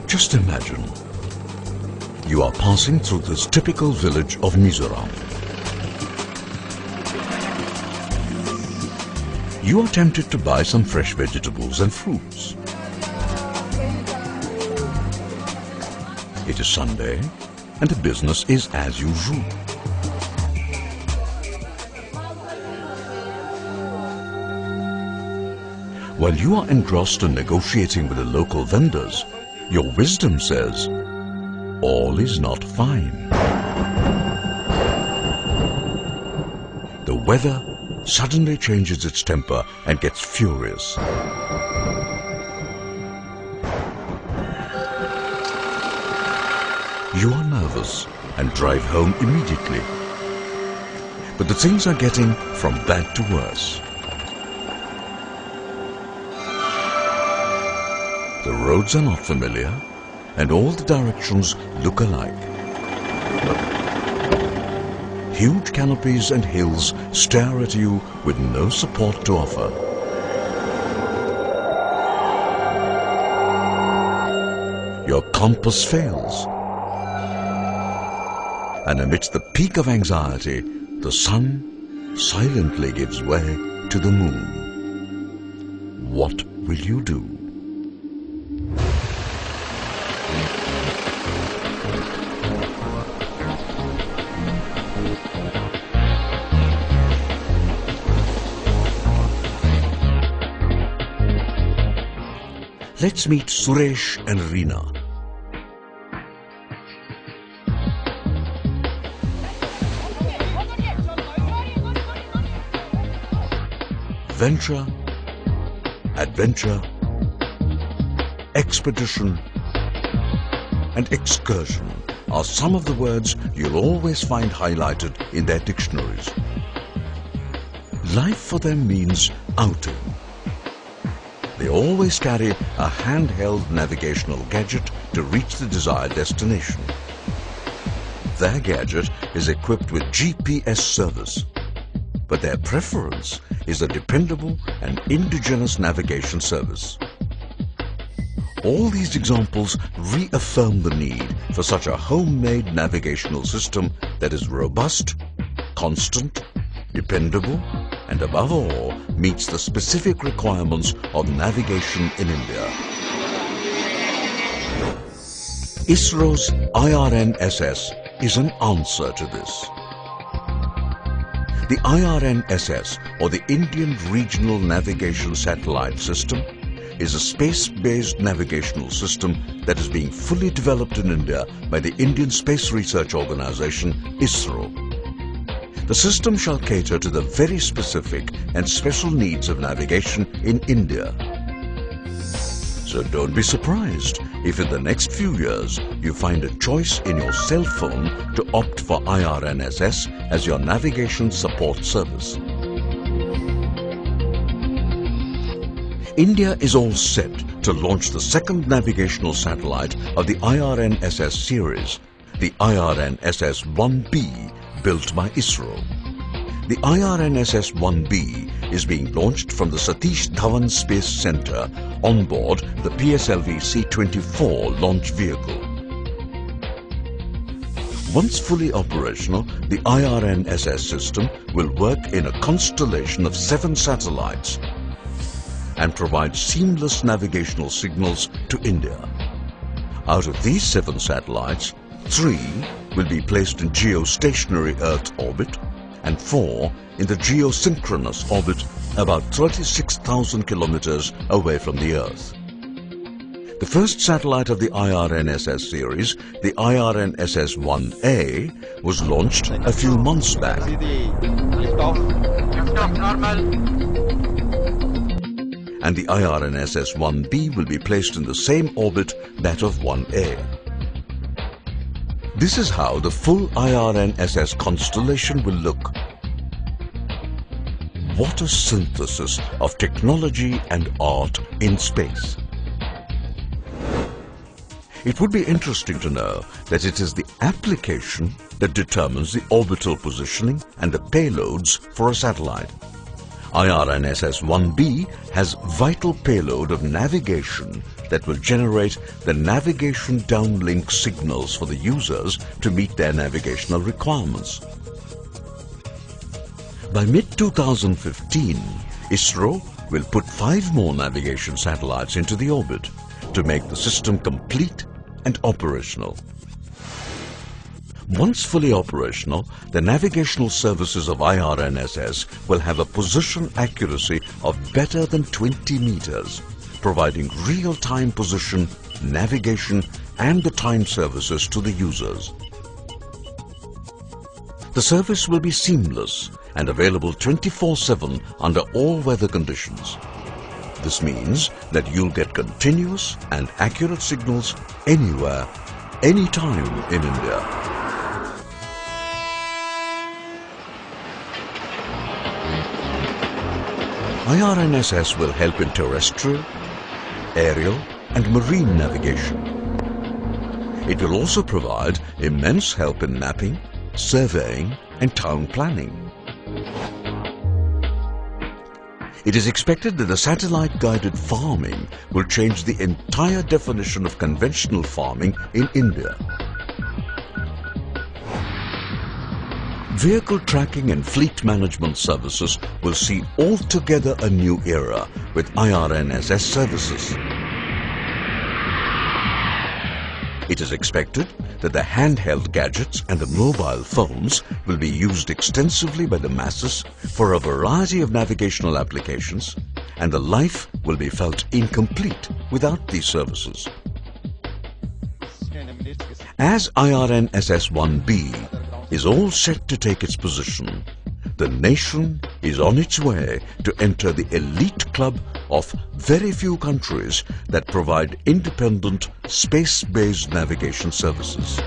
Just imagine, you are passing through this typical village of Mizoram. You are tempted to buy some fresh vegetables and fruits. It is Sunday and the business is as usual. While you are engrossed in negotiating with the local vendors, your wisdom says, all is not fine. The weather suddenly changes its temper and gets furious. You are nervous and drive home immediately. But the things are getting from bad to worse. The roads are not familiar and all the directions look alike. Huge canopies and hills stare at you with no support to offer. Your compass fails. And amidst the peak of anxiety, the sun silently gives way to the moon. What will you do? Let's meet Suresh and Reena. Venture, adventure, expedition, and excursion are some of the words you'll always find highlighted in their dictionaries. Life for them means outing. They always carry a handheld navigational gadget to reach the desired destination. Their gadget is equipped with GPS service, but their preference is a dependable and indigenous navigation service. All these examples reaffirm the need for such a homemade navigational system that is robust, constant, dependable, and above all, meets the specific requirements of navigation in India. ISRO's IRNSS is an answer to this. The IRNSS, or the Indian Regional Navigation Satellite System, is a space-based navigational system that is being fully developed in India by the Indian Space Research Organisation, ISRO. The system shall cater to the very specific and special needs of navigation in India. So don't be surprised if in the next few years you find a choice in your cell phone to opt for IRNSS as your navigation support service. India is all set to launch the second navigational satellite of the IRNSS series, the IRNSS-1B, built by ISRO. The IRNSS-1B is being launched from the Satish Dhawan Space Centre on board the PSLV C-24 launch vehicle. Once fully operational, the IRNSS system will work in a constellation of 7 satellites and provide seamless navigational signals to India. Out of these 7 satellites, 3 will be placed in geostationary Earth orbit and 4 in the geosynchronous orbit about 36,000 kilometers away from the Earth. The first satellite of the IRNSS series, the IRNSS-1A, was launched a few months back. And the IRNSS-1B will be placed in the same orbit that of 1A. This is how the full IRNSS constellation will look. What a synthesis of technology and art in space. It would be interesting to know that it is the application that determines the orbital positioning and the payloads for a satellite. IRNSS-1B has vital payload of navigation that will generate the navigation downlink signals for the users to meet their navigational requirements. By mid-2015, ISRO will put 5 more navigation satellites into the orbit to make the system complete and operational. Once fully operational, the navigational services of IRNSS will have a position accuracy of better than 20 meters, providing real-time position, navigation and the time services to the users. The service will be seamless and available 24/7 under all weather conditions. This means that you'll get continuous and accurate signals anywhere, anytime in India. IRNSS will help in terrestrial, aerial and marine navigation. It will also provide immense help in mapping, surveying and town planning. It is expected that the satellite-guided farming will change the entire definition of conventional farming in India. Vehicle tracking and fleet management services will see altogether a new era with IRNSS services. It is expected that the handheld gadgets and the mobile phones will be used extensively by the masses for a variety of navigational applications, and the life will be felt incomplete without these services. As IRNSS-1B is all set to take its position, the nation is on its way to enter the elite club of very few countries that provide independent space-based navigation services.